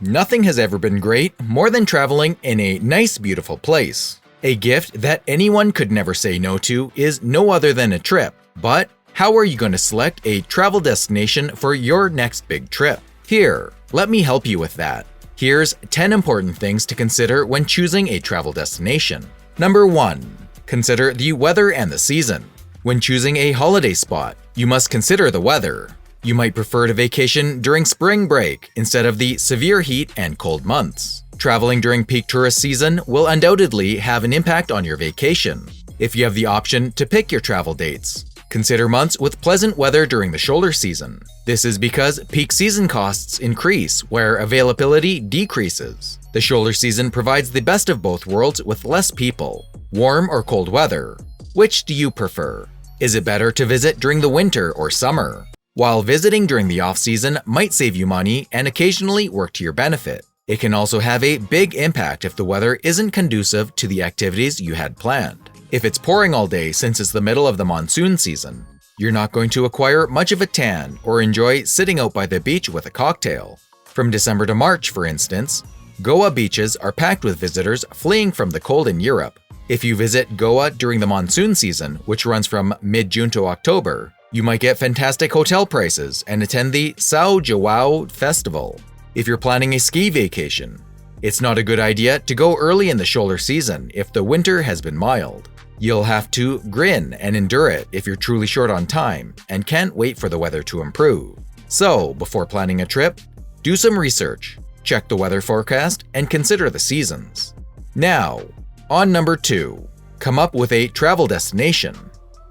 Nothing has ever been great more than traveling in a nice, beautiful place. A gift that anyone could never say no to is no other than a trip. But how are you going to select a travel destination for your next big trip? Here, let me help you with that. Here's 10 important things to consider when choosing a travel destination. Number 1. Consider the weather and the season. When choosing a holiday spot, you must consider the weather. You might prefer to vacation during spring break instead of the severe heat and cold months. Traveling during peak tourist season will undoubtedly have an impact on your vacation. If you have the option to pick your travel dates, consider months with pleasant weather during the shoulder season. This is because peak season costs increase where availability decreases. The shoulder season provides the best of both worlds with less people. Warm or cold weather? Which do you prefer? Is it better to visit during the winter or summer? While visiting during the off-season might save you money and occasionally work to your benefit, it can also have a big impact if the weather isn't conducive to the activities you had planned. If it's pouring all day since it's the middle of the monsoon season, you're not going to acquire much of a tan or enjoy sitting out by the beach with a cocktail. From December to March, for instance, Goa beaches are packed with visitors fleeing from the cold in Europe. If you visit Goa during the monsoon season, which runs from mid-June to October, you might get fantastic hotel prices and attend the São João festival. If you're planning a ski vacation, it's not a good idea to go early in the shoulder season if the winter has been mild. You'll have to grin and endure it if you're truly short on time and can't wait for the weather to improve. So, before planning a trip, do some research, check the weather forecast, and consider the seasons. Now, on number 2, come up with a travel destination.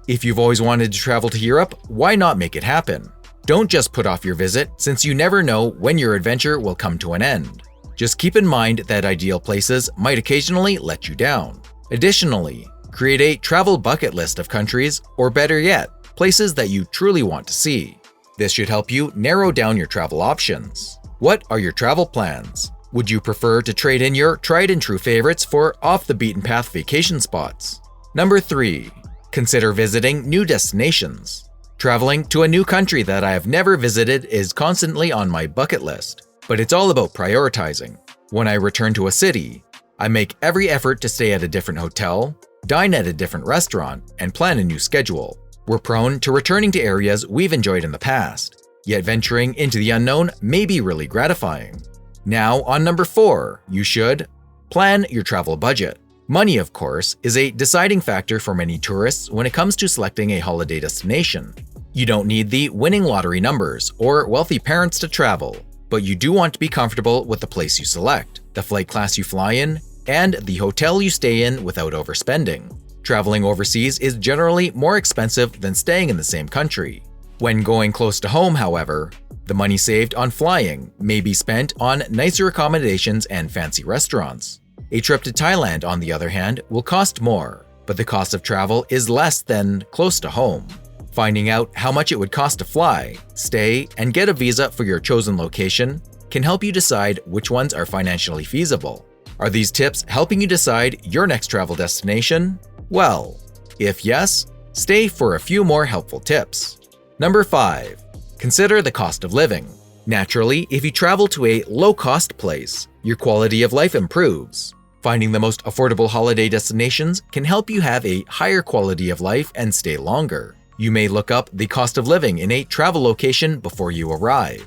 If you've always wanted to travel to Europe, why not make it happen? Don't just put off your visit, since you never know when your adventure will come to an end. Just keep in mind that ideal places might occasionally let you down. Additionally, create a travel bucket list of countries, or better yet, places that you truly want to see. This should help you narrow down your travel options. What are your travel plans? Would you prefer to trade in your tried-and-true favorites for off-the-beaten-path vacation spots? Number 3. Consider visiting new destinations. Traveling to a new country that I have never visited is constantly on my bucket list, but it's all about prioritizing. When I return to a city, I make every effort to stay at a different hotel, dine at a different restaurant, and plan a new schedule. We're prone to returning to areas we've enjoyed in the past, yet venturing into the unknown may be really gratifying. Now on number 4, you should plan your travel budget. Money, of course, is a deciding factor for many tourists when it comes to selecting a holiday destination. You don't need the winning lottery numbers or wealthy parents to travel, but you do want to be comfortable with the place you select, the flight class you fly in, and the hotel you stay in without overspending. Traveling overseas is generally more expensive than staying in the same country. When going close to home, however, the money saved on flying may be spent on nicer accommodations and fancy restaurants. A trip to Thailand, on the other hand, will cost more, but the cost of travel is less than close to home. Finding out how much it would cost to fly, stay, and get a visa for your chosen location can help you decide which ones are financially feasible. Are these tips helping you decide your next travel destination? Well, if yes, stay for a few more helpful tips. Number 5. Consider the cost of living. Naturally, if you travel to a low-cost place, your quality of life improves. Finding the most affordable holiday destinations can help you have a higher quality of life and stay longer. You may look up the cost of living in a travel location before you arrive.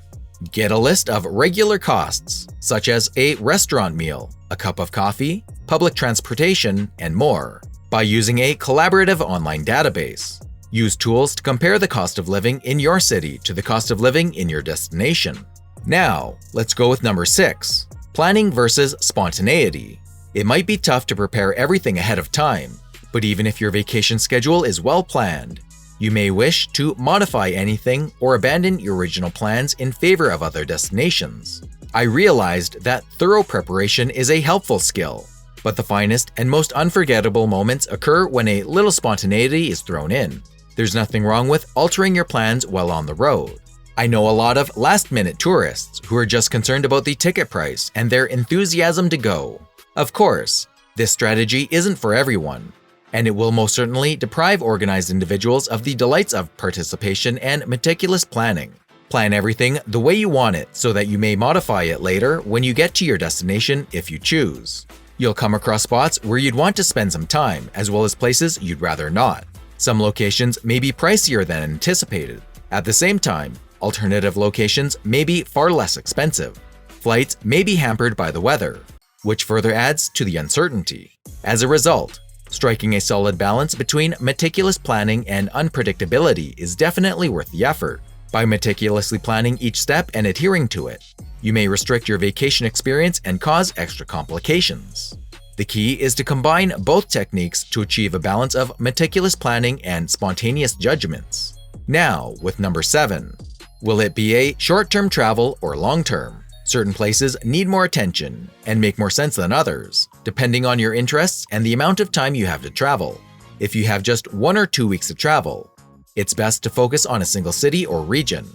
Get a list of regular costs, such as a restaurant meal, a cup of coffee, public transportation, and more, by using a collaborative online database. Use tools to compare the cost of living in your city to the cost of living in your destination. Now, let's go with number 6, planning versus spontaneity. It might be tough to prepare everything ahead of time, but even if your vacation schedule is well planned, you may wish to modify anything or abandon your original plans in favor of other destinations. I realized that thorough preparation is a helpful skill, but the finest and most unforgettable moments occur when a little spontaneity is thrown in. There's nothing wrong with altering your plans while on the road. I know a lot of last-minute tourists who are just concerned about the ticket price and their enthusiasm to go. Of course, this strategy isn't for everyone, and it will most certainly deprive organized individuals of the delights of participation and meticulous planning. Plan everything the way you want it so that you may modify it later when you get to your destination if you choose. You'll come across spots where you'd want to spend some time, as well as places you'd rather not. Some locations may be pricier than anticipated. At the same time, alternative locations may be far less expensive. Flights may be hampered by the weather, which further adds to the uncertainty. As a result, striking a solid balance between meticulous planning and unpredictability is definitely worth the effort. By meticulously planning each step and adhering to it, you may restrict your vacation experience and cause extra complications. The key is to combine both techniques to achieve a balance of meticulous planning and spontaneous judgments. Now, with number 7. Will it be a short-term travel or long-term? Certain places need more attention and make more sense than others, depending on your interests and the amount of time you have to travel. If you have just 1 or 2 weeks to travel, it's best to focus on a single city or region.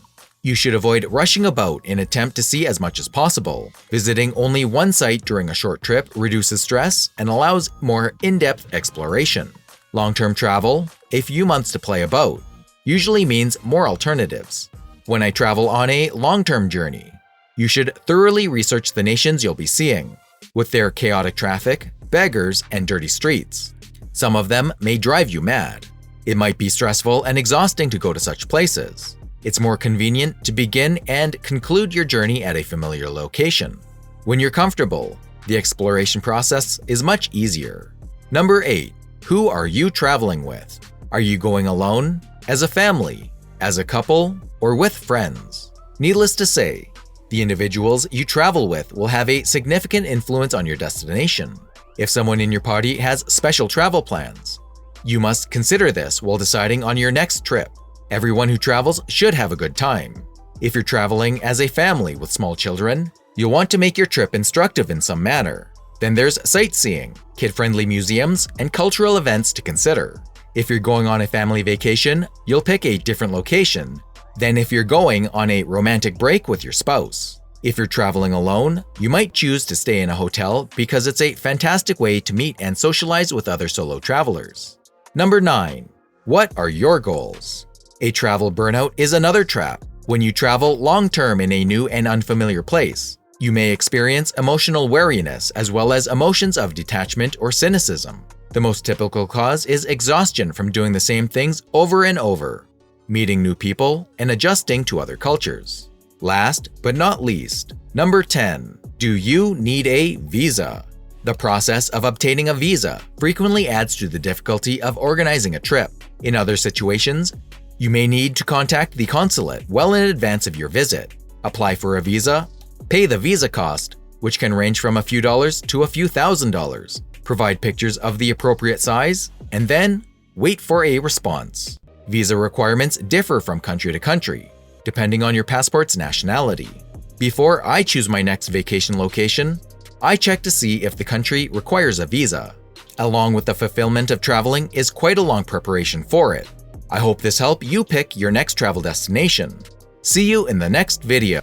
You should avoid rushing about in an attempt to see as much as possible. Visiting only one site during a short trip reduces stress and allows more in-depth exploration. Long-term travel, a few months to play about, usually means more alternatives. When I travel on a long-term journey, you should thoroughly research the nations you'll be seeing, with their chaotic traffic, beggars, and dirty streets. Some of them may drive you mad. It might be stressful and exhausting to go to such places. It's more convenient to begin and conclude your journey at a familiar location. When you're comfortable, the exploration process is much easier. Number 8. Who are you traveling with? Are you going alone, as a family, as a couple, or with friends? Needless to say, the individuals you travel with will have a significant influence on your destination. If someone in your party has special travel plans, you must consider this while deciding on your next trip. Everyone who travels should have a good time. If you're traveling as a family with small children, you'll want to make your trip instructive in some manner. Then there's sightseeing, kid-friendly museums, and cultural events to consider. If you're going on a family vacation, you'll pick a different location than if you're going on a romantic break with your spouse. If you're traveling alone, you might choose to stay in a hotel because it's a fantastic way to meet and socialize with other solo travelers. Number 9. What are your goals? A travel burnout is another trap. When you travel long-term in a new and unfamiliar place, you may experience emotional weariness as well as emotions of detachment or cynicism. The most typical cause is exhaustion from doing the same things over and over, meeting new people, and adjusting to other cultures. Last but not least, number 10. Do you need a visa? The process of obtaining a visa frequently adds to the difficulty of organizing a trip. In other situations, you may need to contact the consulate well in advance of your visit, apply for a visa, pay the visa cost, which can range from a few dollars to a few $1,000s, provide pictures of the appropriate size, and then wait for a response. Visa requirements differ from country to country, depending on your passport's nationality. Before I choose my next vacation location, I check to see if the country requires a visa. Along with the fulfillment of traveling is quite a long preparation for it. I hope this helped you pick your next travel destination. See you in the next video.